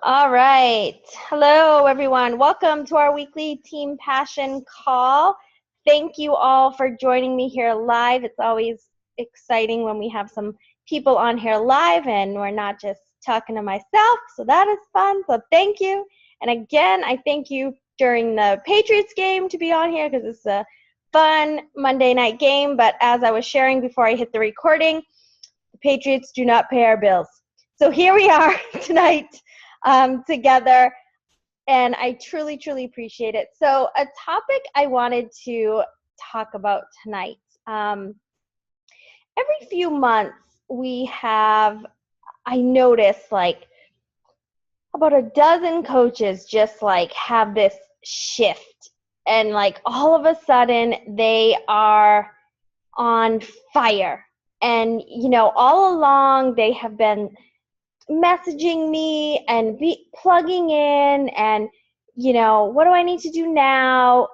All right. Hello, everyone. Welcome to our weekly Team Passion call. Thank you all for joining me here live. It's always exciting when we have some people on here live and we're not just talking to myself. So that is fun. So thank you. And again, I thank you during the Patriots game to be on here because it's a fun Monday night game. But as I was sharing before I hit the recording, the Patriots do not pay our bills. So here we are tonight together, and I truly, truly appreciate it. So a topic I wanted to talk about tonight. Every few months we have, I notice like about a dozen coaches just like have this shift, and like all of a sudden they are on fire. And all along they have been messaging me and plugging in and what do I need to do now,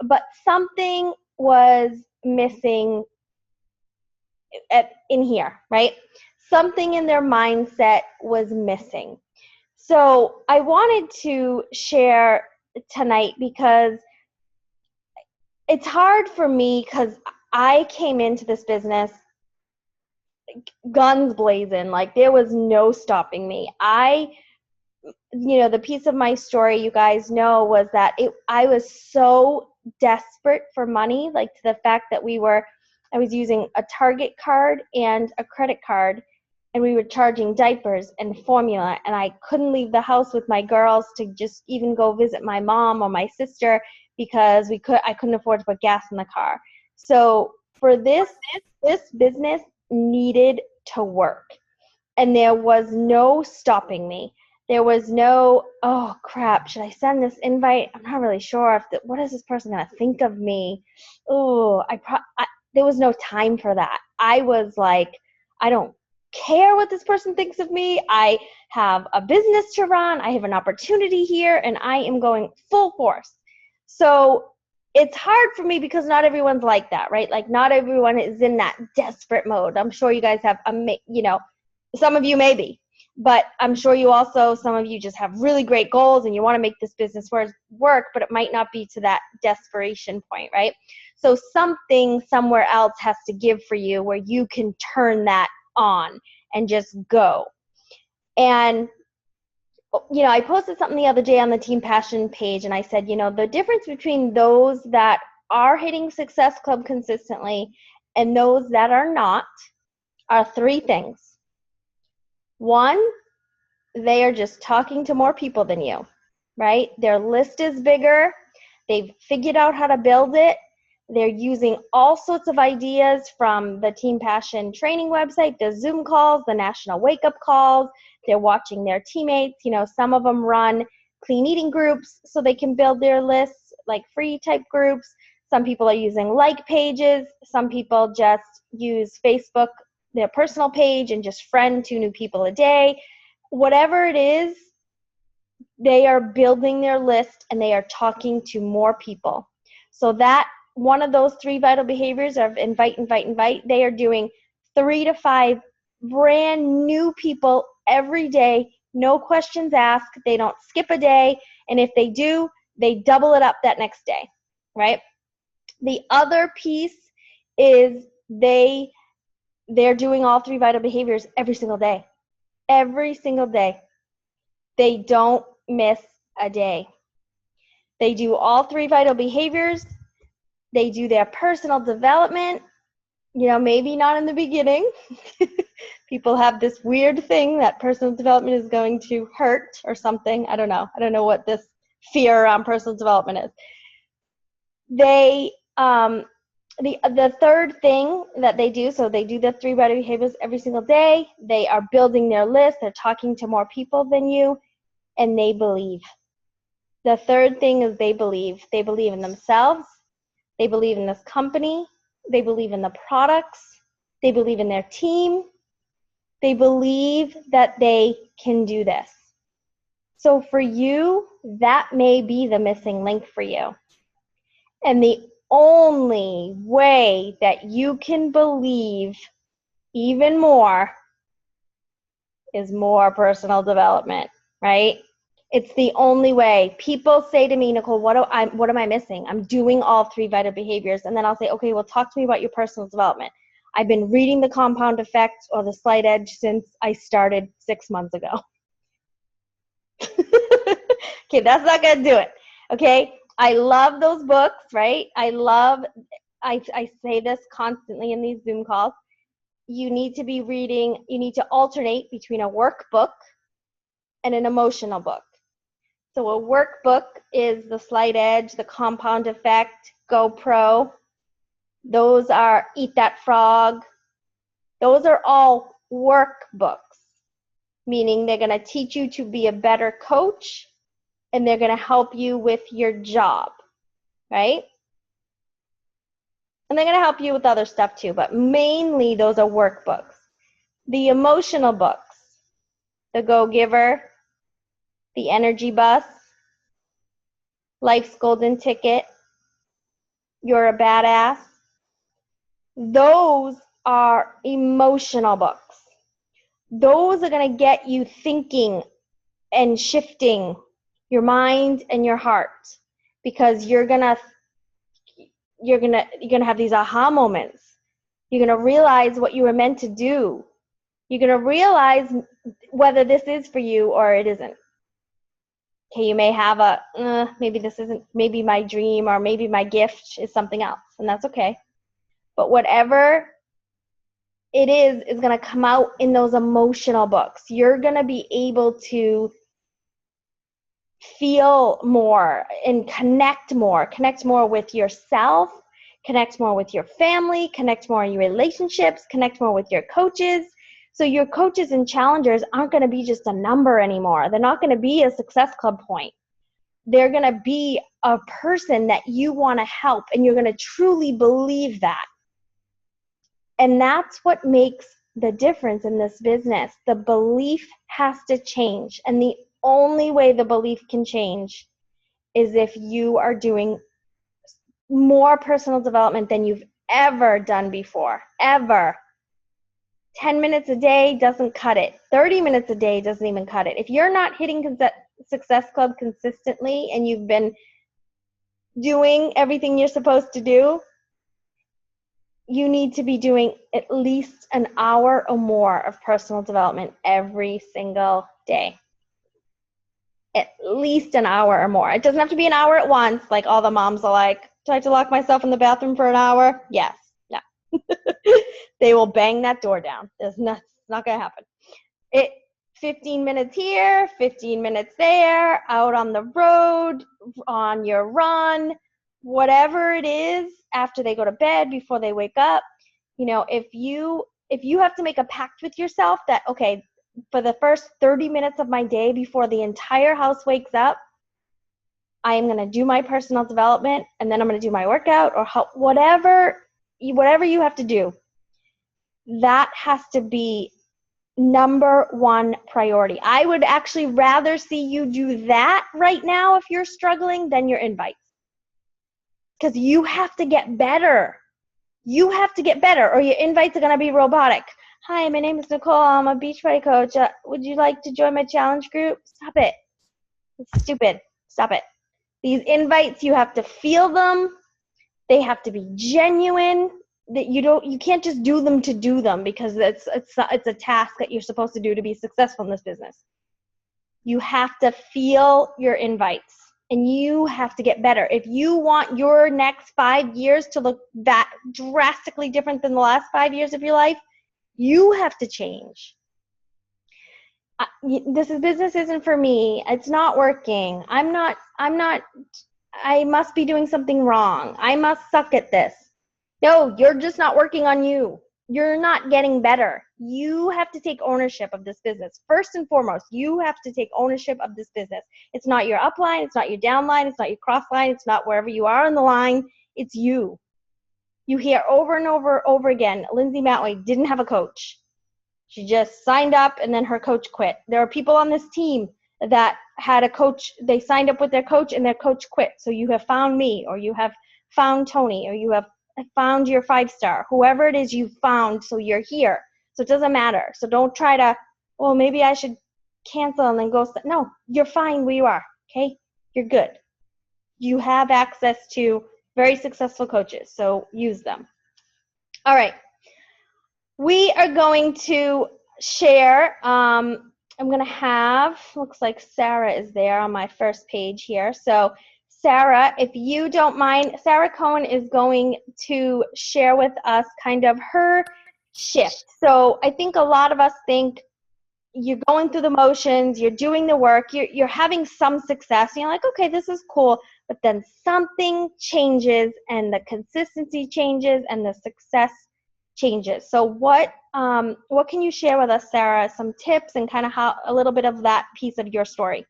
but something was missing in here, right? Something in their mindset was missing. So I wanted to share tonight because it's hard for me because I came into this business guns blazing, like there was no stopping me. The piece of my story you guys know was that I was so desperate for money, like to the fact that I was using a Target card and a credit card, and we were charging diapers and formula, and I couldn't leave the house with my girls to just even go visit my mom or my sister because I couldn't afford to put gas in the car. So for this business needed to work, and there was no stopping me. There was no, oh crap, should I send this invite? I'm not really sure what is this person gonna think of me? Oh, there was no time for that. I was like, I don't care what this person thinks of me. I have a business to run. I have an opportunity here, and I am going full force. So it's hard for me because not everyone's like that, right? Like not everyone is in that desperate mode. I'm sure you guys have, some of you maybe, but I'm sure some of you just have really great goals and you want to make this business work, but it might not be to that desperation point, right? So something somewhere else has to give for you where you can turn that on and just go. And I posted something the other day on the Team Passion page, and I said, the difference between those that are hitting Success Club consistently and those that are not are three things. One, they are just talking to more people than you, right? Their list is bigger. They've figured out how to build it. They're using all sorts of ideas from the Team Passion training website, the Zoom calls, the national wake-up calls. They're watching their teammates. Some of them run clean eating groups so they can build their lists, like free type groups. Some people are using like pages. Some people just use Facebook, their personal page, and just friend 2 new people a day. Whatever it is, they are building their list and they are talking to more people. So that one of those 3 vital behaviors of invite, they are doing 3 to 5 brand new people every day, no questions asked. They don't skip a day, and if they do, they double it up that next day, right? The other piece is they're doing all 3 vital behaviors every single day. Every single day. They don't miss a day. They do all 3 vital behaviors. They do their personal development, maybe not in the beginning. People have this weird thing that personal development is going to hurt or something. I don't know. I don't know what this fear around personal development is. They the third thing that they do, so they do the 3 vital behaviors every single day. They are building their list. They're talking to more people than you, and they believe. The third thing is they believe. They believe in themselves. They believe in this company. They believe in the products. They believe in their team. They believe that they can do this. So for you, that may be the missing link for you. And the only way that you can believe even more is more personal development, right? It's the only way. People say to me, Nicole, what am I missing? I'm doing all 3 vital behaviors. And then I'll say, okay, well, talk to me about your personal development. I've been reading the compound effect or the slight edge since I started 6 months ago. Okay, that's not going to do it. Okay, I love those books, right? I say this constantly in these Zoom calls. You need to be reading, you need to alternate between a workbook and an emotional book. So a workbook is the slight edge, the compound effect, GoPro. Those are Eat That Frog. Those are all workbooks, meaning they're going to teach you to be a better coach and they're going to help you with your job, right? And they're going to help you with other stuff too, but mainly those are workbooks. The emotional books, The Go-Giver, The Energy Bus, Life's Golden Ticket, You're a Badass. Those are emotional books. Those are going to get you thinking and shifting your mind and your heart, because you're going to have these aha moments. You're going to realize what you were meant to do. You're going to realize whether this is for you or it isn't. Okay, you may have maybe this isn't, maybe my dream or maybe my gift is something else, and that's okay. But whatever it is going to come out in those emotional books. You're going to be able to feel more and connect more with yourself, connect more with your family, connect more in your relationships, connect more with your coaches. So your coaches and challengers aren't going to be just a number anymore. They're not going to be a Success Club point. They're going to be a person that you want to help, and you're going to truly believe that. And that's what makes the difference in this business. The belief has to change. And the only way the belief can change is if you are doing more personal development than you've ever done before, ever. 10 minutes a day doesn't cut it. 30 minutes a day doesn't even cut it. If you're not hitting Success Club consistently and you've been doing everything you're supposed to do, you need to be doing at least an hour or more of personal development every single day. At least an hour or more. It doesn't have to be an hour at once, like all the moms are like, do I have to lock myself in the bathroom for an hour? Yes. No. They will bang that door down. It's not going to happen. 15 minutes here, 15 minutes there, out on the road, on your run, whatever it is, after they go to bed, before they wake up. You know, if you have to make a pact with yourself that, okay, for the first 30 minutes of my day before the entire house wakes up, I am going to do my personal development, and then I'm going to do my workout, or whatever you have to do. That has to be number one priority. I would actually rather see you do that right now if you're struggling than your invites. Because you have to get better. You have to get better, or your invites are going to be robotic. Hi, my name is Nicole. I'm a Beachbody coach. Would you like to join my challenge group? Stop it. It's stupid. Stop it. These invites, you have to feel them. They have to be genuine. That you can't just do them to do them, because it's a task that you're supposed to do to be successful in this business. You have to feel your invites, and you have to get better. If you want your next 5 years to look that drastically different than the last 5 years of your life, you have to change. This business isn't for me. It's not working. I must be doing something wrong. I must suck at this. No, you're just not working on you. You're not getting better. You have to take ownership of this business. First and foremost, you have to take ownership of this business. It's not your upline. It's not your downline. It's not your crossline. It's not wherever you are on the line. It's you. You hear over and over again, Lindsay Matway didn't have a coach. She just signed up and then her coach quit. There are people on this team that had a coach. They signed up with their coach and their coach quit. So you have found me, or you have found Tony, or you have found your 5-star, whoever it is you found, so you're here. So it doesn't matter. So don't try to, well, maybe I should cancel and then go. No, you're fine where you are. Okay. You're good. You have access to very successful coaches, so use them. All right. We are going to share. I'm going to have, looks like Sarah is there on my first page here. So Sarah, if you don't mind, Sarah Cohen is going to share with us kind of her shift. So I think a lot of us think you're going through the motions, you're doing the work, you're having some success, and you're like, okay, this is cool, but then something changes and the consistency changes and the success changes. So what can you share with us, Sarah, some tips and kind of how a little bit of that piece of your story?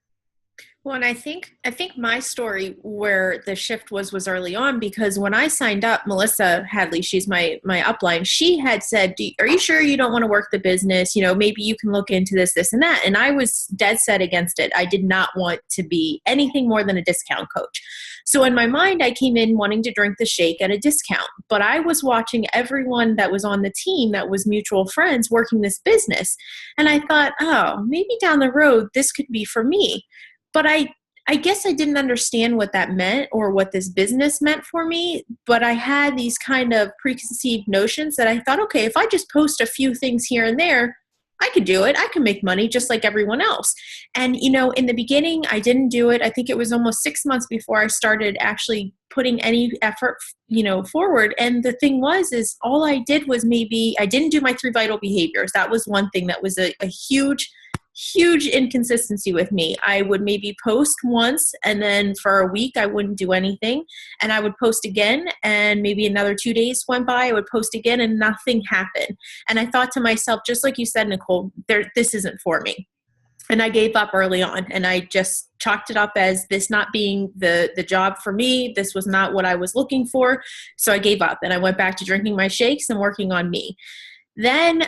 Well, and I think my story where the shift was early on, because when I signed up, Melissa Hadley, she's my upline, she had said, are you sure you don't want to work the business? Maybe you can look into this and that. And I was dead set against it. I did not want to be anything more than a discount coach. So in my mind, I came in wanting to drink the shake at a discount, but I was watching everyone that was on the team that was mutual friends working this business. And I thought, oh, maybe down the road, this could be for me. But I guess I didn't understand what that meant or what this business meant for me. But I had these kind of preconceived notions that I thought, okay, if I just post a few things here and there, I could do it. I can make money just like everyone else. And, in the beginning, I didn't do it. I think it was almost 6 months before I started actually putting any effort, forward. And the thing is all I did was I didn't do my 3 vital behaviors. That was one thing that was a huge inconsistency with me. I would maybe post once and then for a week I wouldn't do anything, and I would post again and maybe another 2 days went by, I would post again and nothing happened. And I thought to myself, just like you said, Nicole, this isn't for me. And I gave up early on, and I just chalked it up as this not being the job for me. This was not what I was looking for. So I gave up and I went back to drinking my shakes and working on me. Then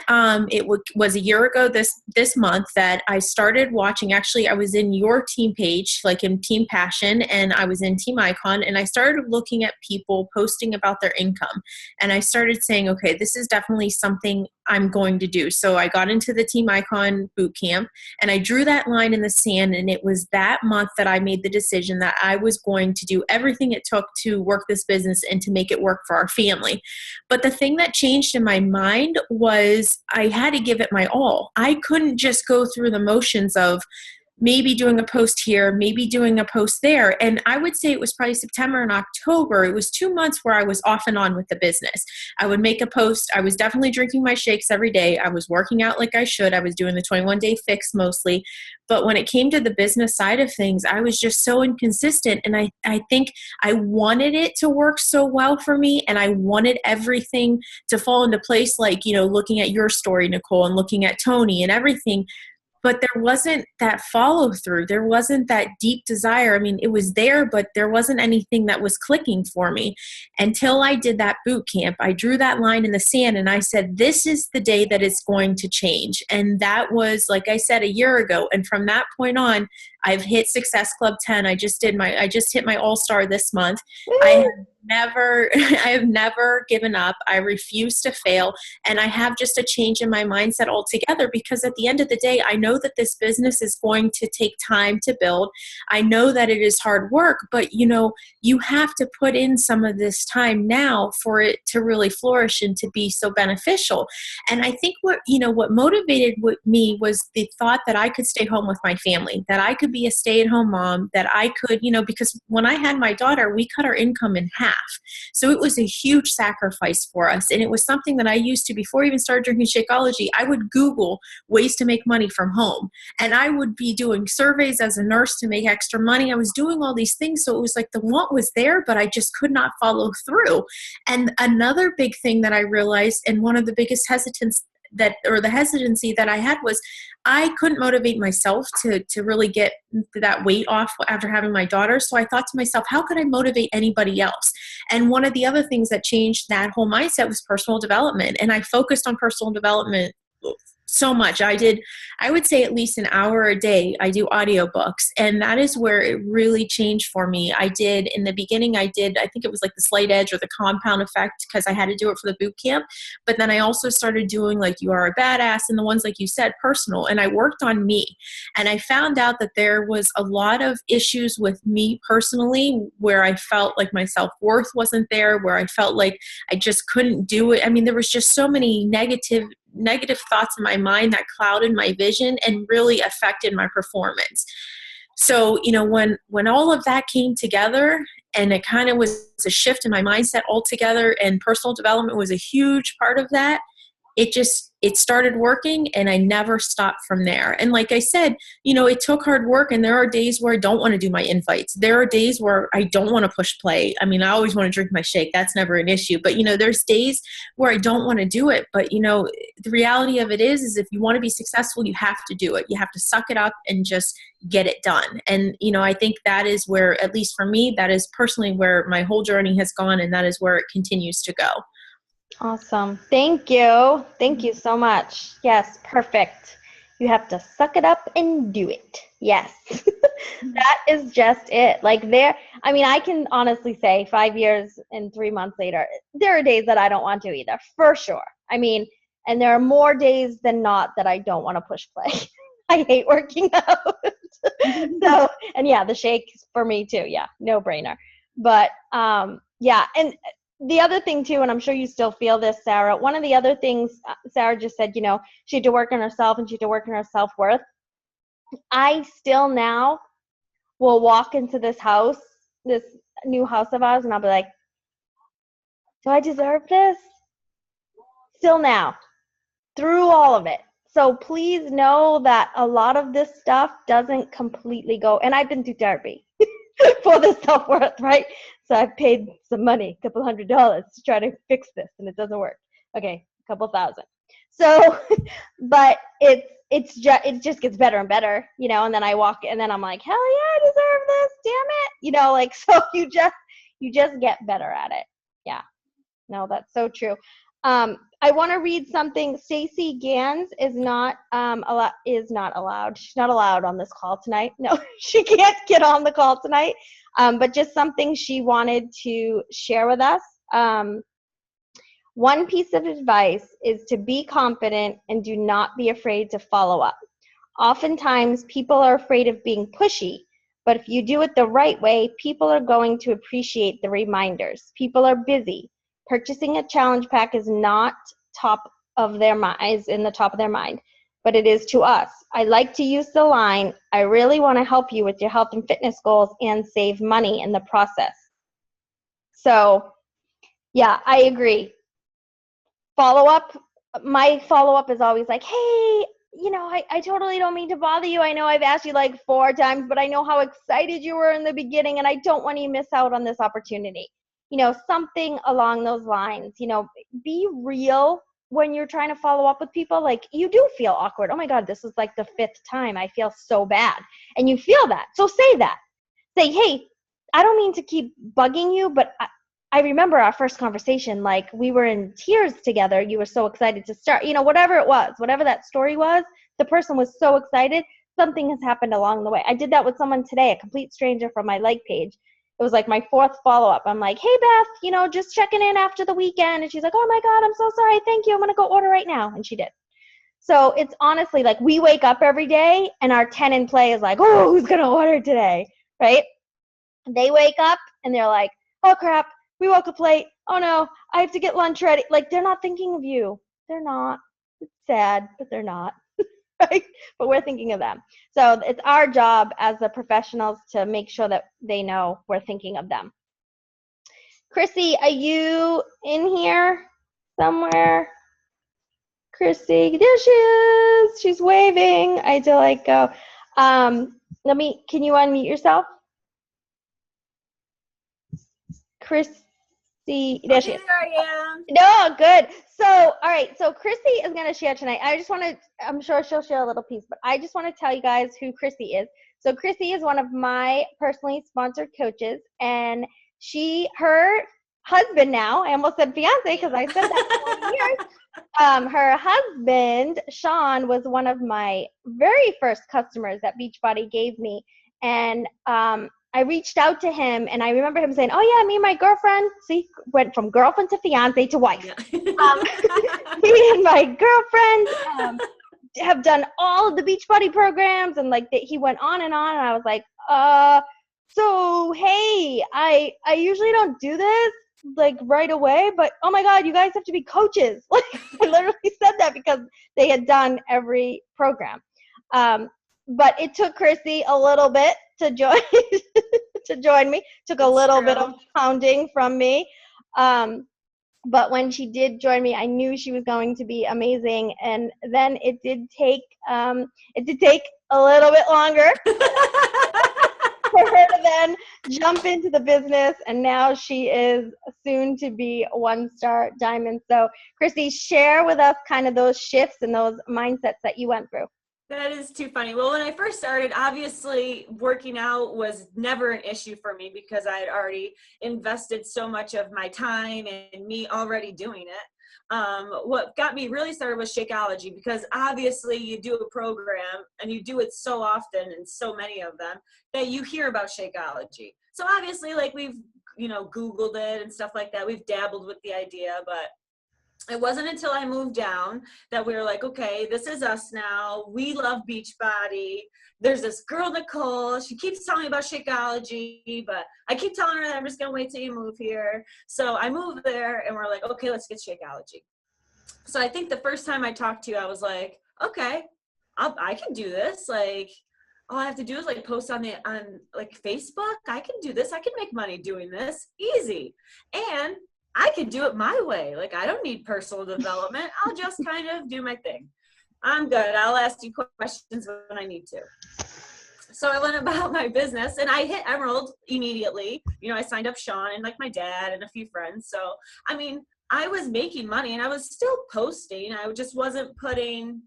it was a year ago this month that I started watching. Actually, I was in your team page, like in Team Passion, and I was in Team Icon, and I started looking at people posting about their income. And I started saying, okay, this is definitely something I'm going to do. So I got into the Team Icon boot camp, and I drew that line in the sand, and it was that month that I made the decision that I was going to do everything it took to work this business and to make it work for our family. But the thing that changed in my mind was I had to give it my all. I couldn't just go through the motions of maybe doing a post here, maybe doing a post there. And I would say it was probably September and October. It was 2 months where I was off and on with the business. I would make a post. I was definitely drinking my shakes every day. I was working out like I should. I was doing the 21-day fix mostly. But when it came to the business side of things, I was just so inconsistent. And I think I wanted it to work so well for me. And I wanted everything to fall into place, like, looking at your story, Nicole, and looking at Tony and everything. But there wasn't that follow through. There wasn't that deep desire. I mean, it was there, but there wasn't anything that was clicking for me until I did that boot camp. I drew that line in the sand and I said, this is the day that it's going to change. And that was, like I said, a year ago. And from that point on, I've hit Success Club 10. I just hit my all-star this month. I have never given up. I refuse to fail. And I have just a change in my mindset altogether, because at the end of the day, I know that this business is going to take time to build. I know that it is hard work, but you have to put in some of this time now for it to really flourish and to be so beneficial. And I think what motivated me was the thought that I could stay home with my family, that I could be a stay-at-home mom, that I could, because when I had my daughter, we cut our income in half. So it was a huge sacrifice for us. And it was something that I used to, before I even started drinking Shakeology, I would Google ways to make money from home. And I would be doing surveys as a nurse to make extra money. I was doing all these things. So it was like the want was there, but I just could not follow through. And another big thing that I realized, and one of the biggest the hesitancy that I had, was I couldn't motivate myself to really get that weight off after having my daughter. So I thought to myself, how could I motivate anybody else? And one of the other things that changed that whole mindset was personal development. And I focused on personal development So much. I would say at least an hour a day. I do audiobooks, and that is where it really changed for me. I did in the beginning, I think it was like the Slight Edge or the Compound Effect, because I had to do it for the boot camp. But then I also started doing like You Are a Badass, and the ones like you said, personal. And I worked on me. And I found out that there was a lot of issues with me personally where I felt like my self-worth wasn't there, where I felt like I just couldn't do it. I mean, there was just so many negative thoughts in my mind that clouded my vision and really affected my performance. So, when all of that came together, and it kind of was a shift in my mindset altogether, and personal development was a huge part of that, it started working, and I never stopped from there. And like I said, it took hard work, and there are days where I don't want to do my invites. There are days where I don't want to push play. I mean, I always want to drink my shake. That's never an issue. But, there's days where I don't want to do it. But, the reality of it is if you want to be successful, you have to do it. You have to suck it up and just get it done. And, I think that is where, at least for me, that is personally where my whole journey has gone, and that is where it continues to go. Awesome. Thank you. Thank you so much. Yes, perfect. You have to suck it up and do it. Yes. That is just it. I can honestly say 5 years and 3 months later, there are days that I don't want to either, for sure. And there are more days than not that I don't want to push play. I hate working out. So, and yeah, the shake for me too. Yeah, no brainer. But yeah, and the other thing too, and I'm sure you still feel this, Sarah, one of the other things Sarah just said, she had to work on herself and she had to work on her self-worth. I still now will walk into this house, this new house of ours, and I'll be like, do I deserve this? Still now, through all of it. So please know that a lot of this stuff doesn't completely go, and I've been through therapy for the self-worth, right? So I've paid some money, a couple $100 to try to fix this, and it doesn't work. Okay, a couple thousand. So, but it just gets better and better, and then I walk, and then I'm like, hell yeah, I deserve this, damn it. So you just get better at it. Yeah. No, that's so true. I want to read something. Stacey Gans is not allowed. She's not allowed on this call tonight. No, she can't get on the call tonight. But just something she wanted to share with us. One piece of advice is to be confident and do not be afraid to follow up. Oftentimes, people are afraid of being pushy, but if you do it the right way, people are going to appreciate the reminders. People are busy. Purchasing a challenge pack is not in the top of their mind, but it is to us. I like to use the line, I really want to help you with your health and fitness goals and save money in the process. So, yeah, I agree. My follow-up is always like, hey, I totally don't mean to bother you. I know I've asked you like 4 times, but I know how excited you were in the beginning, and I don't want you to miss out on this opportunity. Something along those lines. Be real when you're trying to follow up with people. Like, you do feel awkward. Oh my God, this is like the 5th time. I feel so bad. And you feel that. So say that. Say, hey, I don't mean to keep bugging you, but I remember our first conversation, like we were in tears together. You were so excited to start, whatever it was, whatever that story was, the person was so excited. Something has happened along the way. I did that with someone today, a complete stranger from my like page. It was like my 4th follow-up. I'm like, hey, Beth, just checking in after the weekend. And she's like, oh my God, I'm so sorry. Thank you. I'm going to go order right now. And she did. So it's honestly like we wake up every day and our 10 in play is like, oh, who's going to order today? Right? They wake up and they're like, oh crap, we woke up late. Oh no, I have to get lunch ready. Like, they're not thinking of you. They're not. It's sad, but they're not. Right? But we're thinking of them. So it's our job as the professionals to make sure that they know we're thinking of them. Chrissy, are you in here somewhere? Chrissy, there she is. She's waving. I do like go. Can you unmute yourself? Chrissy, there she is. Here I am. No, good. So, all right. So Chrissy is going to share tonight. I'm sure she'll share a little piece, but I just want to tell you guys who Chrissy is. So Chrissy is one of my personally sponsored coaches, and her husband now, I almost said fiance because I said that for 20 years, Her husband, Sean, was one of my very first customers that Beachbody gave me. And I reached out to him, and I remember him saying, "Oh, yeah, me and my girlfriend," see, went from girlfriend to fiance to wife. Yeah. Um, me and my girlfriend have done all of the Beachbody programs, and like he went on and on. And I was like, so hey, I usually don't do this like right away, but oh my god, you guys have to be coaches. Like I literally said that because they had done every program. But it took Chrissy a little bit to join to join me. Took a That's little bit of true. pounding from me. But when she did join me, I knew she was going to be amazing. And then it did take a little bit longer for her to then jump into the business, and now she is soon to be a one-star diamond. So, Chrissy, share with us kind of those shifts and those mindsets that you went through. That is too funny. Well, when I first started, obviously working out was never an issue for me because I had already invested so much of my time and me already doing it. What got me really started was Shakeology, because obviously you do a program and you do it so often and so many of them that you hear about Shakeology. So obviously, like, we've, Googled it and stuff like that. We've dabbled with the idea, but it wasn't until I moved down that we were like, okay, this is us now. We love Beachbody. There's this girl, Nicole. She keeps telling me about Shakeology, but I keep telling her that I'm just going to wait till you move here. So I moved there, and we're like, okay, let's get Shakeology. So I think the first time I talked to you, I was like, okay, I can do this. Like, all I have to do is like post on like Facebook. I can do this. I can make money doing this. Easy. And I can do it my way. Like, I don't need personal development. I'll just kind of do my thing. I'm good. I'll ask you questions when I need to. So I went about my business, and I hit Emerald immediately. I signed up Sean and like my dad and a few friends. So, I mean, I was making money and I was still posting. I just wasn't putting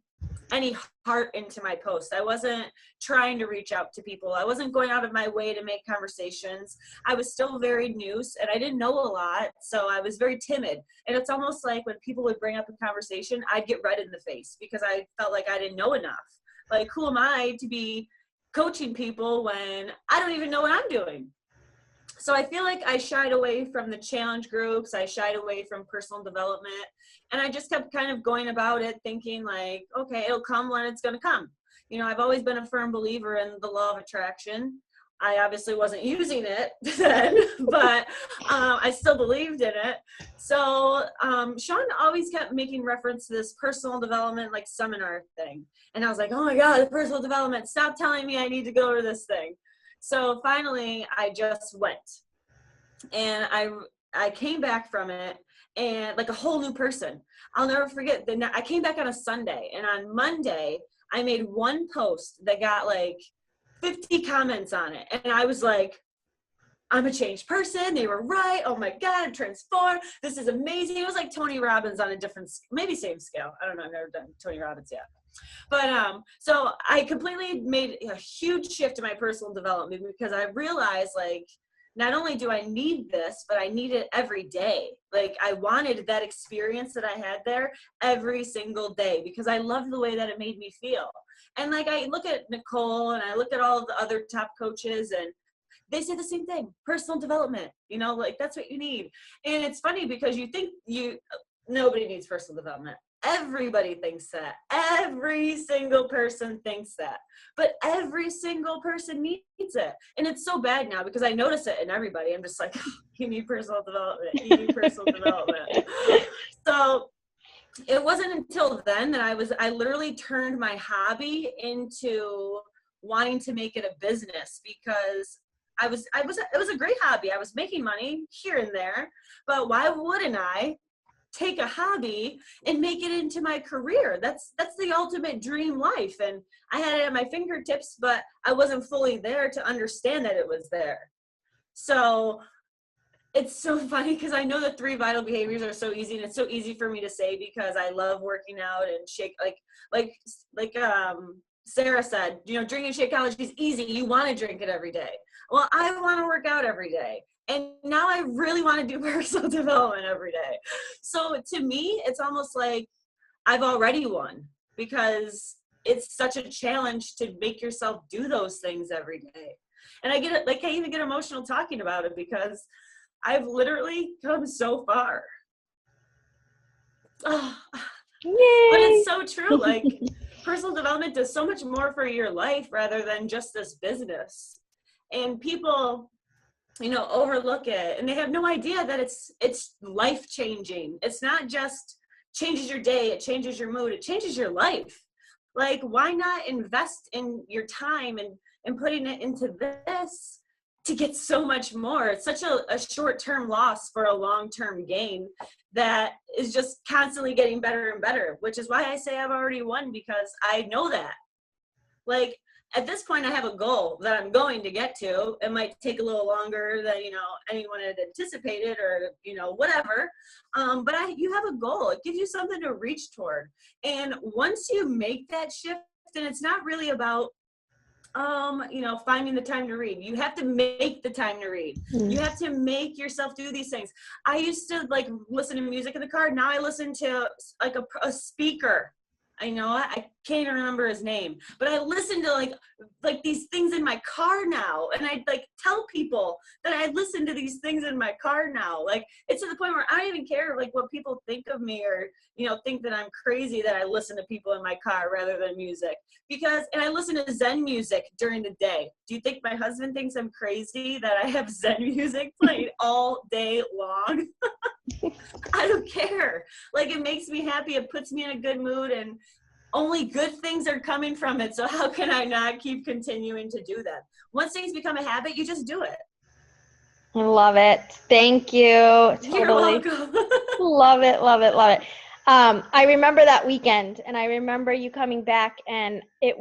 any heart into my post. I wasn't trying to reach out to people. I wasn't going out of my way to make conversations. I was still very new, and I didn't know a lot, so I was very timid. And it's almost like when people would bring up a conversation, I'd get red in the face because I felt like I didn't know enough. Like, who am I to be coaching people when I don't even know what I'm doing? So I feel like I shied away from the challenge groups. I shied away from personal development. And I just kept kind of going about it thinking like, okay, it'll come when it's going to come. I've always been a firm believer in the law of attraction. I obviously wasn't using it then, but I still believed in it. So Sean always kept making reference to this personal development like seminar thing. And I was like, oh my God, the personal development, stop telling me I need to go to this thing. So finally, I just went, and I came back from it, and like a whole new person. I'll never forget. I came back on a Sunday, and on Monday, I made one post that got like 50 comments on it, and I was like, I'm a changed person. They were right. Oh my God, I'm transformed. This is amazing. It was like Tony Robbins on a different, maybe same scale. I don't know. I've never done Tony Robbins yet. But so I completely made a huge shift in my personal development because I realized, like, not only do I need this, but I need it every day. Like, I wanted that experience that I had there every single day because I loved the way that it made me feel. And like, I look at Nicole and I look at all the other top coaches, and they say the same thing: personal development, like, that's what you need. And it's funny because you think nobody needs personal development. Everybody thinks that. Every single person thinks that. But every single person needs it. And it's so bad now because I notice it in everybody. I'm just like, you need personal development. You need personal development. So it wasn't until then that I literally turned my hobby into wanting to make it a business because it was a great hobby. I was making money here and there, but why wouldn't I take a hobby and make it into my career? That's the ultimate dream life. And I had it at my fingertips, but I wasn't fully there to understand that it was there. So it's so funny because I know the 3 vital behaviors are so easy, and it's so easy for me to say because I love working out and shake, like Sarah said, drinking Shakeology is easy. You want to drink it every day. Well, I want to work out every day. And now I really want to do personal development every day. So to me, it's almost like I've already won, because it's such a challenge to make yourself do those things every day. And I even get emotional talking about it, because I've literally come so far. Oh, but Yay! it's so true. Like, personal development does so much more for your life rather than just this business. And people, overlook it, and they have no idea that it's life changing. It's not just changes your day, it changes your mood, it changes your life. Like, why not invest in your time and putting it into this to get so much more? It's such a short-term loss for a long-term gain that is just constantly getting better and better, which is why I say I've already won, because I know that. Like, at this point, I have a goal that I'm going to get to. It might take a little longer than, anyone had anticipated, or, whatever. But you have a goal. It gives you something to reach toward. And once you make that shift, then it's not really about, finding the time to read. You have to make the time to read. You have to make yourself do these things. I used to listen to music in the car. Now I listen to a speaker. I can't even remember his name, but I listen to like these things in my car now. And I tell people that I listen to these things in my car now. Like, it's to the point where I don't even care what people think of me, or, think that I'm crazy that I listen to people in my car rather than music, and I listen to Zen music during the day. Do you think my husband thinks I'm crazy that I have Zen music playing all day long? I don't care. It makes me happy. It puts me in a good mood, and only good things are coming from it. So how can I not keep continuing to do that? Once things become a habit, you just do it. I love it. Thank you. You're Totally. welcome. Love it, love it, love it. I remember that weekend, and I remember you coming back, and I think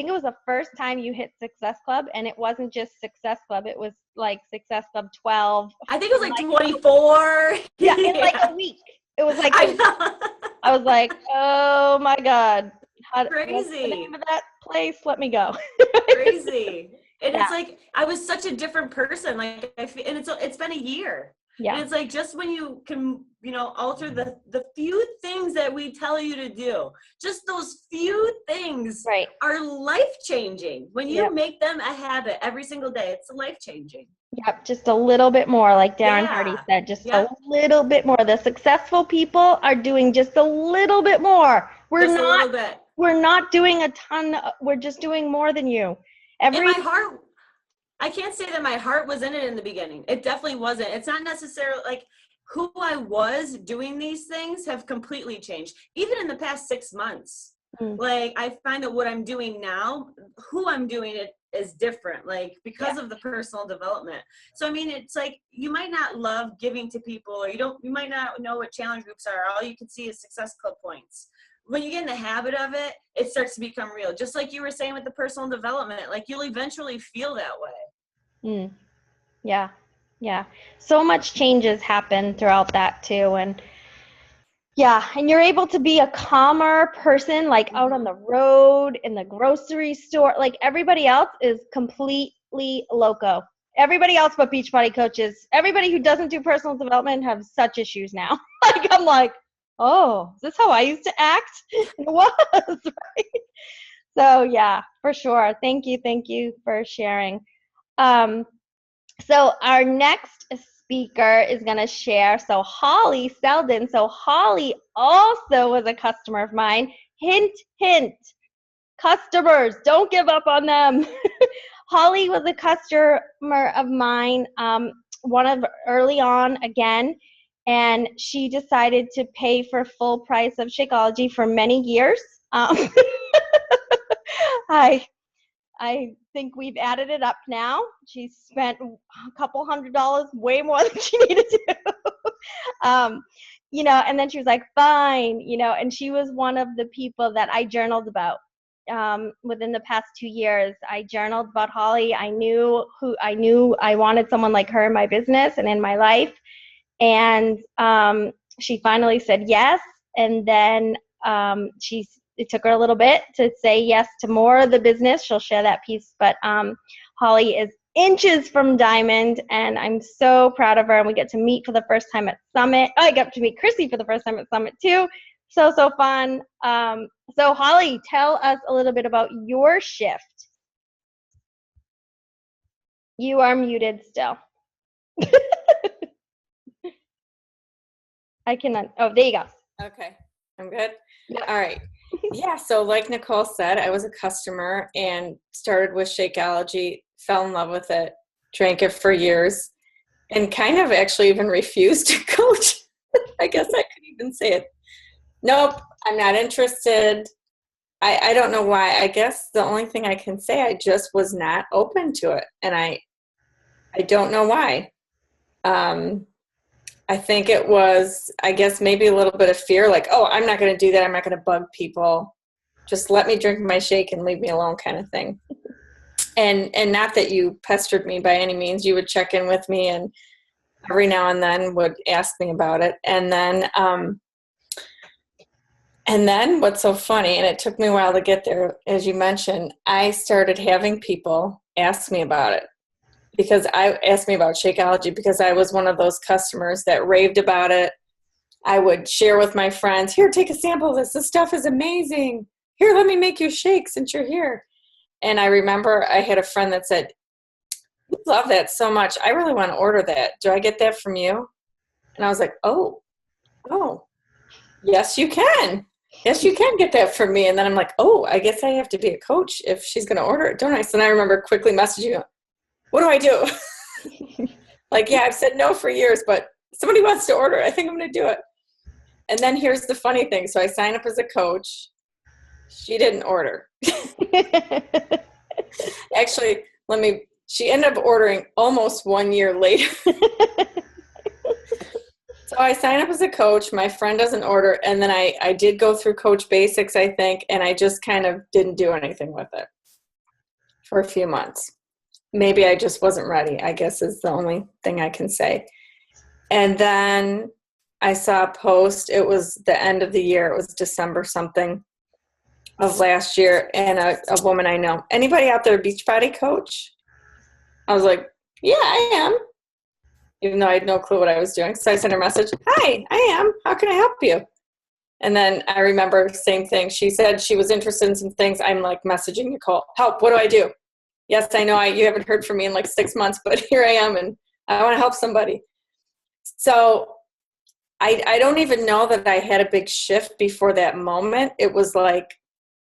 it was the first time you hit Success Club, and it wasn't just Success Club, it was Success Club 12. I think it was 24. Yeah, in a week. It was I was like, oh my God. Crazy. What's the name of that place? Let me go. Crazy. And Yeah. it's I was such a different person. And it's been a year. Yeah. And it's just when you can, alter the few things that we tell you to do, just those few things are life changing. When you make them a habit every single day, it's life changing. Yep, just a little bit more, like Darren Hardy said, just a little bit more. The successful people are doing just a little bit more. We're not doing a ton. We're just doing more than you. And my heart, I can't say that my heart was in it in the beginning. It definitely wasn't. It's not necessarily who I was doing these things have completely changed. Even in the past 6 months, I find that what I'm doing now, who I'm doing it is different, because of the personal development. So, I mean, it's you might not love giving to people, or you might not know what challenge groups are. All you can see is Success Club points. When you get in the habit of it, it starts to become real. Just like you were saying with the personal development, you'll eventually feel that way. Yeah. Yeah. So much changes happen throughout that too. And and you're able to be a calmer person, out on the road, in the grocery store. Everybody else is completely loco. Everybody else but Beachbody coaches, everybody who doesn't do personal development have such issues now. I'm like, oh, is this how I used to act? It was, right? So yeah, for sure. Thank you for sharing. So our next speaker is going to share. So Holly Selden. So Holly also was a customer of mine. Hint, hint. Customers, don't give up on them. Holly was a customer of mine, one of early on again, and she decided to pay for full price of Shakeology for many years. I think we've added it up now. She spent a couple $100, way more than she needed to. And then she was like, fine, and she was one of the people that I journaled about within the past 2 years. I journaled about Holly. I knew I wanted someone like her in my business and in my life. And she finally said yes. And then it took her a little bit to say yes to more of the business. She'll share that piece. But Holly is inches from diamond, and I'm so proud of her. And we get to meet for the first time at Summit. I got to meet Chrissy for the first time at Summit too. So fun. So Holly, tell us a little bit about your shift. You are muted still. I cannot. Oh, there you go. Okay, I'm good. Yep. All right. Yeah, so like Nicole said, I was a customer and started with Shakeology, fell in love with it, drank it for years, and kind of actually even refused to coach. I guess I could even say it. Nope, I'm not interested. I don't know why. I guess the only thing I can say, I just was not open to it. And I don't know why. I think it was, I guess, maybe a little bit of fear, like, oh, I'm not going to do that. I'm not going to bug people. Just let me drink my shake and leave me alone kind of thing. And not that you pestered me by any means. You would check in with me and every now and then would ask me about it. And then what's so funny, and it took me a while to get there, as you mentioned, I started having people ask me about it. Because I asked me about Shakeology because I was one of those customers that raved about it. I would share with my friends, here, take a sample of this. This stuff is amazing. Here, let me make you a shake since you're here. And I remember I had a friend that said, you love that so much. I really want to order that. Do I get that from you? And I was like, oh, yes, you can. Yes, you can get that from me. And then I'm like, oh, I guess I have to be a coach if she's going to order it, don't I? So then I remember quickly messaging her, what do I do? Like, yeah, I've said no for years, but somebody wants to order it. I think I'm going to do it. And then here's the funny thing. So I signed up as a coach. She didn't order. Actually, she ended up ordering almost 1 year later. So I signed up as a coach. My friend doesn't order. And then I did go through Coach Basics, I think, and I just kind of didn't do anything with it for a few months. Maybe I just wasn't ready, I guess is the only thing I can say. And then I saw a post. It was the end of the year. It was December something of last year. And a woman I know, anybody out there a Beachbody coach? I was like, yeah, I am. Even though I had no clue what I was doing. So I sent her a message, hi, I am. How can I help you? And then I remember same thing. She said she was interested in some things. I'm like messaging Nicole, help, what do I do? Yes, I know you haven't heard from me in like 6 months, but here I am and I want to help somebody. So I don't even know that I had a big shift before that moment. It was like,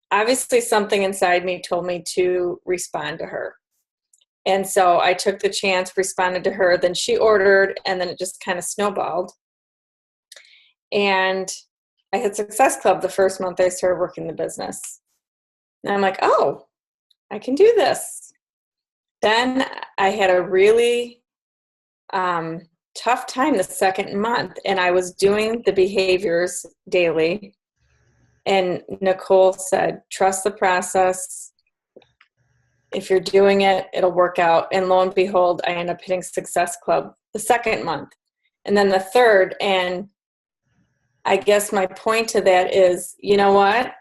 obviously something inside me told me to respond to her. And so I took the chance, responded to her, then she ordered, and then it just kind of snowballed. And I had Success Club the first month I started working the business. And I'm like, oh, I can do this. Then I had a really tough time the second month, and I was doing the behaviors daily. And Nicole said, trust the process. If you're doing it, it'll work out. And lo and behold, I ended up hitting Success Club the second month. And then the third, and I guess my point to that is, you know what?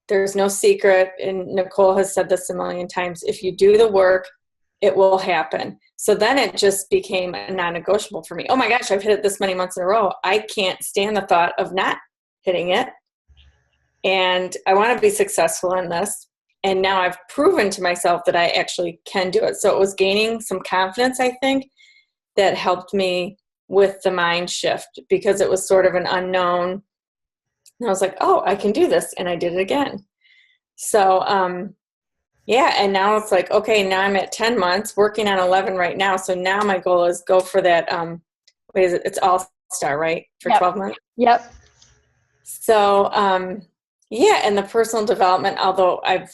There's no secret, and Nicole has said this a million times, if you do the work, it will happen. So then it just became a non-negotiable for me. Oh my gosh, I've hit it this many months in a row. I can't stand the thought of not hitting it. And I want to be successful in this. And now I've proven to myself that I actually can do it. So it was gaining some confidence, I think, that helped me with the mind shift because it was sort of an unknown. And I was like, oh, I can do this. And I did it again. So, yeah. And now it's like, okay, now I'm at 10 months, working on 11 right now. So now my goal is go for that. What is it? It's All-Star, right? For 12 months? Yep. So, yeah. And the personal development, although I've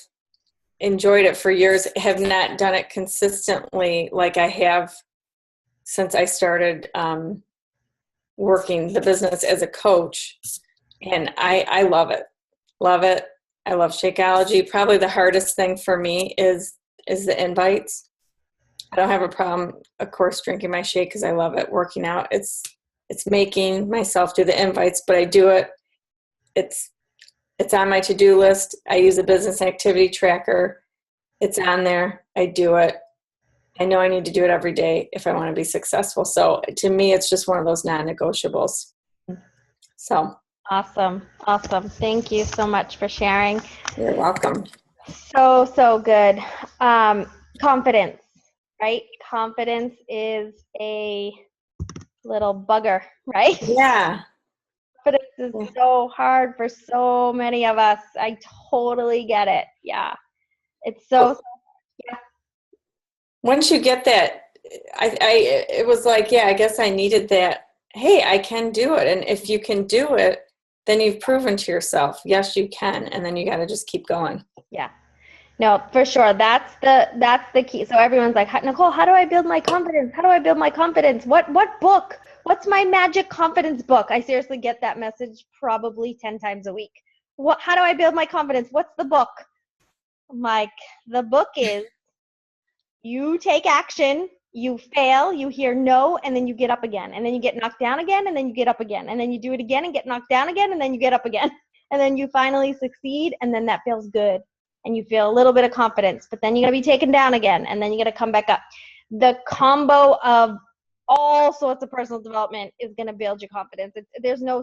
enjoyed it for years, have not done it consistently like I have since I started working the business as a coach. And I love it. Love it. I love Shakeology. Probably the hardest thing for me is the invites. I don't have a problem, of course, drinking my shake because I love it. Working out, it's making myself do the invites, but I do it. It's on my to-do list. I use a business activity tracker. It's on there. I do it. I know I need to do it every day if I want to be successful. So to me, it's just one of those non-negotiables. So Awesome. Awesome. Thank you so much for sharing. you're welcome. So good. Confidence, right? Confidence is a little bugger, right? Yeah. Confidence is so hard for so many of us. I totally get it. Yeah. It's so, Once you get that, it was like, yeah, I guess I needed that. Hey, I can do it. And if you can do it, then you've proven to yourself, yes, you can. And then you got to just keep going. yeah. No, for sure. That's the key. So everyone's like, Nicole, how do I build my confidence? How do I build my confidence? What book? What's my magic confidence book? I seriously get that message probably 10 times a week. How do I build my confidence? What's the book? I'm like, the book is you take action, you fail, you hear no, and then you get up again. And then you get knocked down again, and then you get up again. And then you do it again and get knocked down again, and then you get up again. And then you finally succeed, and then that feels good. And you feel a little bit of confidence, but then you're going to be taken down again, and then you're going to come back up. The combo of all sorts of personal development is going to build your confidence. There's no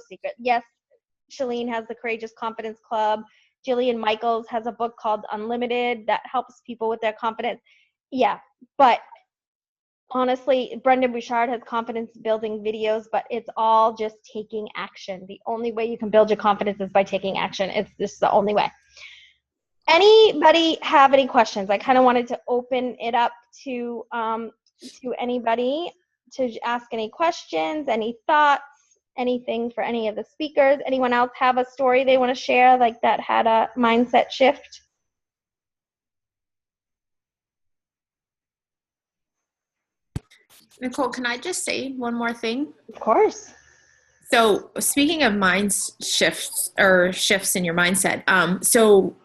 secret. Yes, Shalene has the Courageous Confidence Club. Jillian Michaels has a book called Unlimited that helps people with their confidence. Yeah, but honestly, Brendan Bouchard has confidence building videos, but it's all just taking action. The only way you can build your confidence is by taking action. It's just the only way. Anybody have any questions? I kind of wanted to open it up to anybody to ask any questions, any thoughts, anything for any of the speakers. Anyone else have a story they want to share, like that had a mindset shift? Nicole, can I just say one more thing? Of course. So speaking of shifts in your mindset, so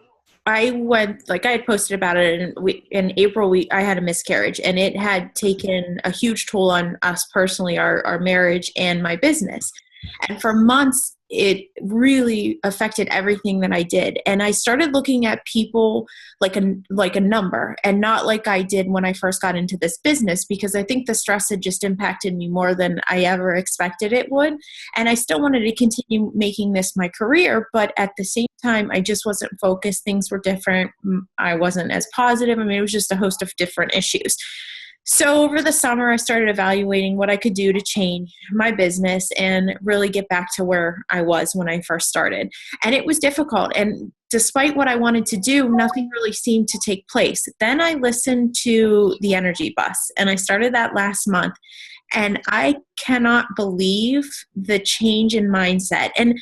I went, like I had posted about it, and in April I had a miscarriage, and it had taken a huge toll on us personally, our marriage and my business. And for months, it really affected everything that I did. And I started looking at people like a number, and not like I did when I first got into this business, because I think the stress had just impacted me more than I ever expected it would. And I still wanted to continue making this my career, but at the same time, I just wasn't focused. Things were different. I wasn't as positive. I mean, it was just a host of different issues. So over the summer, I started evaluating what I could do to change my business and really get back to where I was when I first started. And it was difficult. And despite what I wanted to do, nothing really seemed to take place. Then I listened to the Energy Bus, and I started that last month. And I cannot believe the change in mindset. And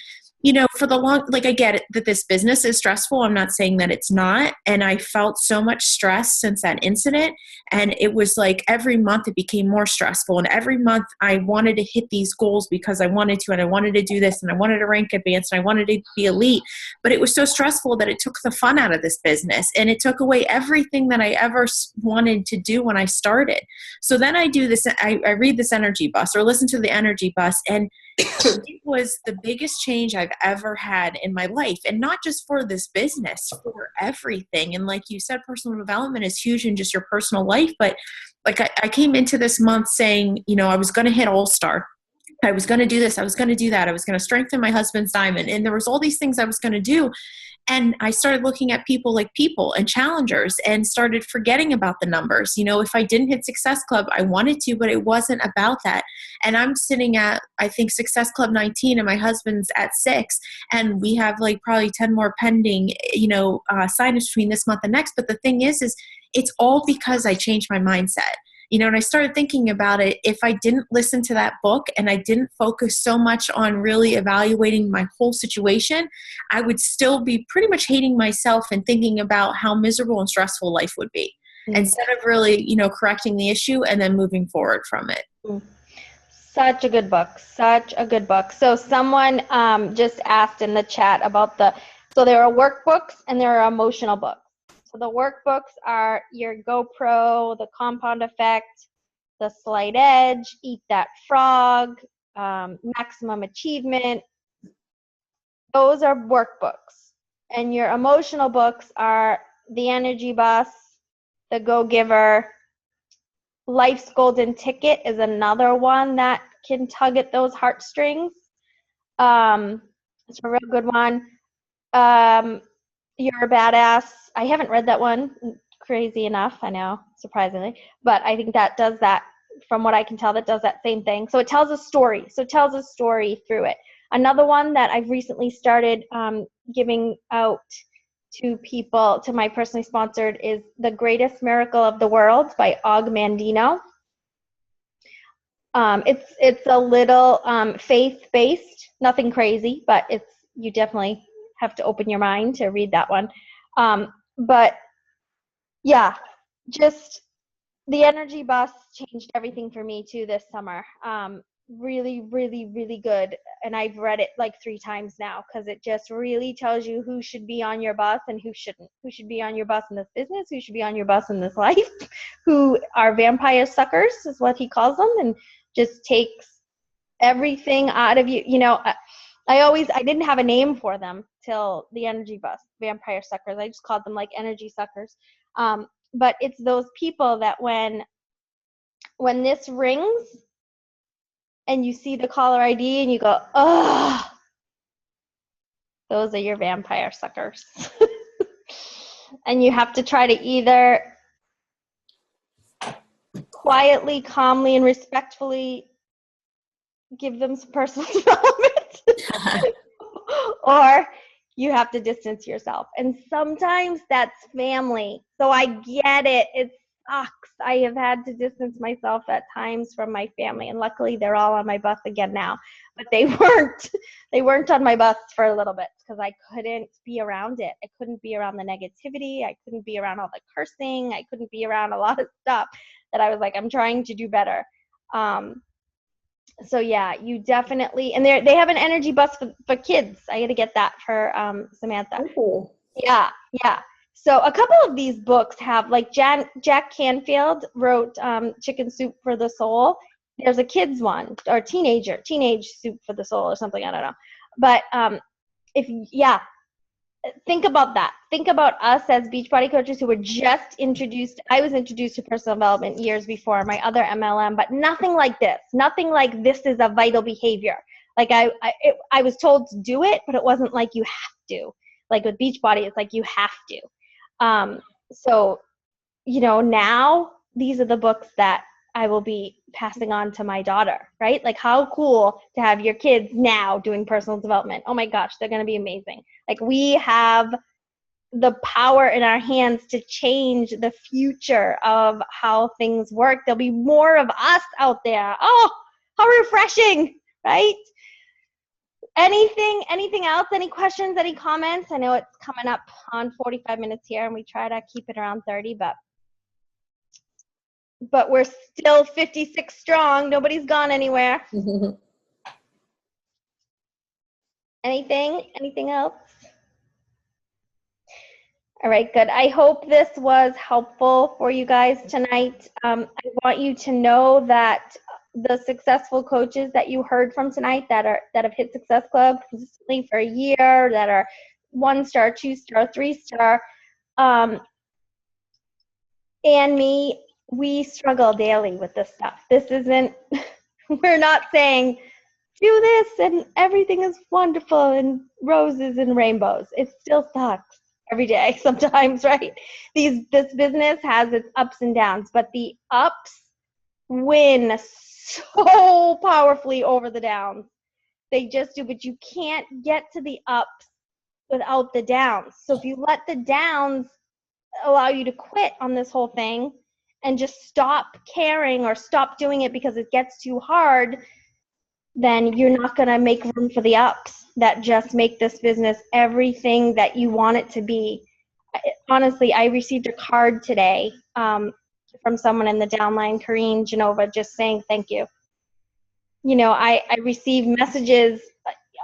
for the long, like I get it that this business is stressful. I'm not saying that it's not. And I felt so much stress since that incident. And it was like every month it became more stressful. And every month I wanted to hit these goals because I wanted to, and I wanted to do this, and I wanted to rank advanced, and I wanted to be elite. But it was so stressful that it took the fun out of this business, and it took away everything that I ever wanted to do when I started. So then I do this, I read this Energy Bus, or listen to the Energy Bus, and it was the biggest change I've ever had in my life. And not just for this business, for everything. And like you said, personal development is huge in just your personal life. But like I came into this month saying, I was going to hit All-Star. I was going to do this. I was going to do that. I was going to strengthen my husband's diamond. And there was all these things I was going to do. And I started looking at people like people and challengers, and started forgetting about the numbers. If I didn't hit Success Club, I wanted to, but it wasn't about that. And I'm sitting at, I think, Success Club 19, and my husband's at 6. And we have like probably 10 more pending, sign-ups between this month and next. But the thing is it's all because I changed my mindset. And I started thinking about it. If I didn't listen to that book, and I didn't focus so much on really evaluating my whole situation, I would still be pretty much hating myself and thinking about how miserable and stressful life would be, instead of really, correcting the issue and then moving forward from it. Such a good book. Such a good book. So someone just asked in the chat about so there are workbooks and there are emotional books. So the workbooks are your GoPro, the Compound Effect, the Slight Edge, Eat That Frog, Maximum Achievement. Those are workbooks. And your emotional books are the Energy Bus, the Go Giver, Life's Golden Ticket is another one that can tug at those heartstrings. It's a real good one. You're a Badass. I haven't read that one, crazy enough, I know, surprisingly, but I think that does that, from what I can tell, that does that same thing. So it tells a story. So it tells a story through it. Another one that I've recently started giving out to people, to my personally sponsored, is The Greatest Miracle of the World by Og Mandino. It's a little faith-based, nothing crazy, but you definitely have to open your mind to read that one. But yeah, just the energy bus changed everything for me too this summer. Really, really, really good. And I've read it like 3 times now, because it just really tells you who should be on your bus and who shouldn't. Who should be on your bus in this business, who should be on your bus in this life, who are vampire suckers is what he calls them, and just takes everything out of you. You know, I didn't have a name for them till the energy bus, vampire suckers. I just called them like energy suckers. But it's those people that when this rings and you see the caller ID and you go, oh, those are your vampire suckers. And you have to try to either quietly, calmly, and respectfully give them some personal development, or you have to distance yourself. And sometimes that's family. So I get it. It sucks. I have had to distance myself at times from my family, and luckily they're all on my bus again now. But they weren't on my bus for a little bit, because I couldn't be around it. I couldn't be around the negativity. I couldn't be around all the cursing. I couldn't be around a lot of stuff that I was like, I'm trying to do better. So yeah, you definitely, and they have an energy bus for kids. I got to get that for Samantha. Oh. Yeah. So a couple of these books have, like, Jack Canfield wrote Chicken Soup for the Soul. There's a kids one, or teenage soup for the soul or something, I don't know. But think about that. Think about us as Beachbody coaches who were just introduced. I was introduced to personal development years before my other MLM, but nothing like this. Nothing like this is a vital behavior. Like I was told to do it, but it wasn't like you have to. Like with Beachbody, it's like you have to. So, you know, now these are the books that I will be passing on to my daughter, right? Like, how cool to have your kids now doing personal development. Oh my gosh, they're going to be amazing. Like, we have the power in our hands to change the future of how things work. There'll be more of us out there. Oh, how refreshing, right? Anything else? Any questions, any comments? I know it's coming up on 45 minutes here, and we try to keep it around 30, but we're still 56 strong. Nobody's gone anywhere. Anything else? All right, good. I hope this was helpful for you guys tonight. I want you to know that the successful coaches that you heard from tonight that have hit Success Club consistently for a year, that are 1-star, 2-star, 3-star, and me, we struggle daily with this stuff. This isn't, we're not saying, do this and everything is wonderful and roses and rainbows. It still sucks every day sometimes, right? This business has its ups and downs, but the ups win so powerfully over the downs. They just do, but you can't get to the ups without the downs. So if you let the downs allow you to quit on this whole thing and just stop caring or stop doing it because it gets too hard, then you're not going to make room for the ups that just make this business everything that you want it to be. Honestly, I received a card today from someone in the downline, Karine Genova, just saying thank you. You know, I receive messages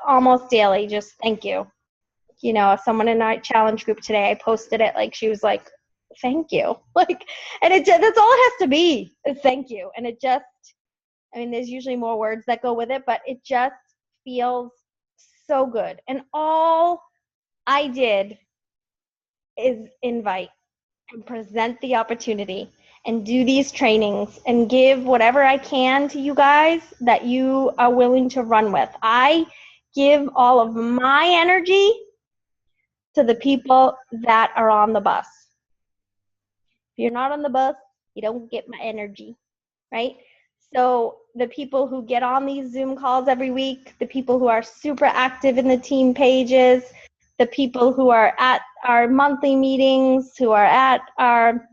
almost daily, just thank you. You know, someone in our challenge group today, I posted it, like, she was like, thank you. Like, and that's all it has to be, is thank you. And it just, I mean, there's usually more words that go with it, but it just feels so good. And all I did is invite and present the opportunity. and do these trainings and give whatever I can to you guys that you are willing to run with. I give all of my energy to the people that are on the bus. If you're not on the bus, you don't get my energy, right? So the people who get on these Zoom calls every week, the people who are super active in the team pages, the people who are at our monthly meetings, who are at our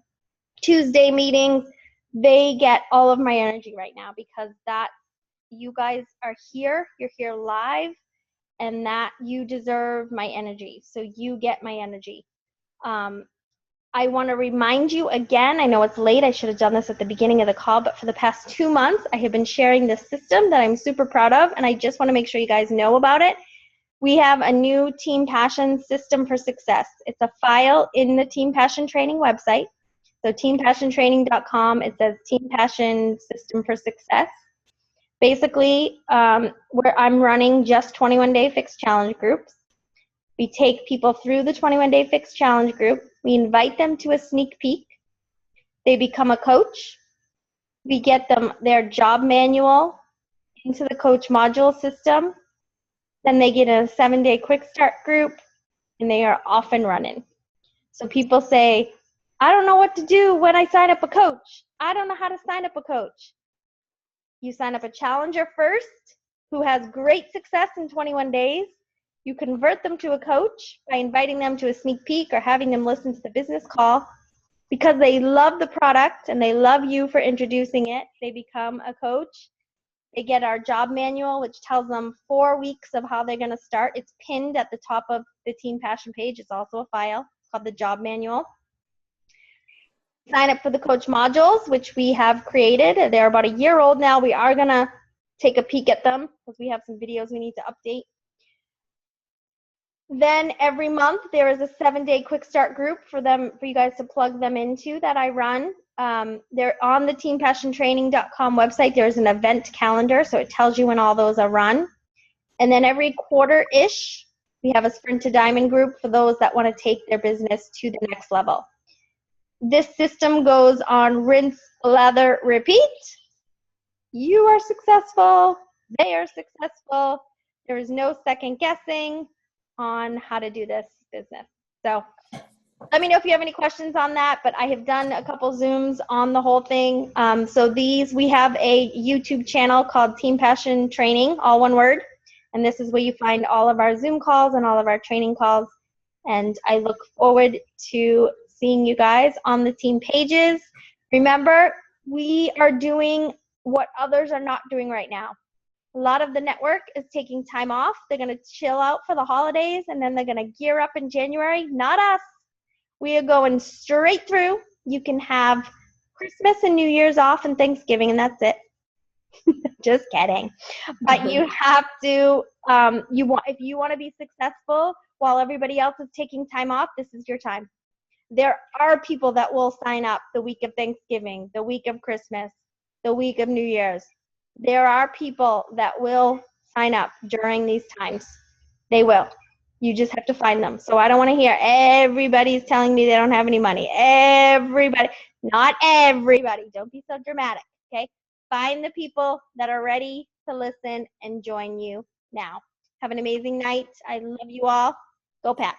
Tuesday meetings, they get all of my energy right now, because that you guys are here, you're here live, and that you deserve my energy. So you get my energy. I want to remind you again, I know it's late, I should have done this at the beginning of the call, but for the past 2 months, I have been sharing this system that I'm super proud of, and I just want to make sure you guys know about it. We have a new Team Passion System for Success. It's a file in the Team Passion Training website. So teampassiontraining.com, it says Team Passion System for Success. Basically, where I'm running just 21-day fixed challenge groups. We take people through the 21-day fixed challenge group. We invite them to a sneak peek. They become a coach. We get them their job manual into the coach module system. Then they get a 7-day quick start group, and they are off and running. So people say, I don't know what to do when I sign up a coach. I don't know how to sign up a coach. You sign up a challenger first who has great success in 21 days. You convert them to a coach by inviting them to a sneak peek or having them listen to the business call. Because they love the product and they love you for introducing it, they become a coach. They get our job manual, which tells them 4 weeks of how they're going to start. It's pinned at the top of the Team Passion page. It's also a file called the job manual. Sign up for the coach modules, which we have created. They're about a year old now. We are going to take a peek at them because we have some videos we need to update. Then every month there is a 7-day quick start group for you guys to plug them into that I run. They're on the teampassiontraining.com website. There's an event calendar, so it tells you when all those are run. And then every quarter-ish, we have a Sprint to Diamond group for those that want to take their business to the next level. This system goes on rinse, lather, repeat. You are successful. They are successful. There is no second guessing on how to do this business. So let me know if you have any questions on that, but I have done a couple Zooms on the whole thing. So we have a YouTube channel called Team Passion Training, all one word. And this is where you find all of our Zoom calls and all of our training calls. And I look forward to seeing you guys on the team pages. Remember, we are doing what others are not doing right now. A lot of the network is taking time off. They're going to chill out for the holidays, and then they're going to gear up in January. Not us. We are going straight through. You can have Christmas and New Year's off and Thanksgiving, and that's it. Just kidding. But you have to, if you want to be successful while everybody else is taking time off, this is your time. There are people that will sign up the week of Thanksgiving, the week of Christmas, the week of New Year's. There are people that will sign up during these times. They will. You just have to find them. So I don't want to hear everybody's telling me they don't have any money. Everybody. Not everybody. Don't be so dramatic, okay? Find the people that are ready to listen and join you now. Have an amazing night. I love you all. Go Pat.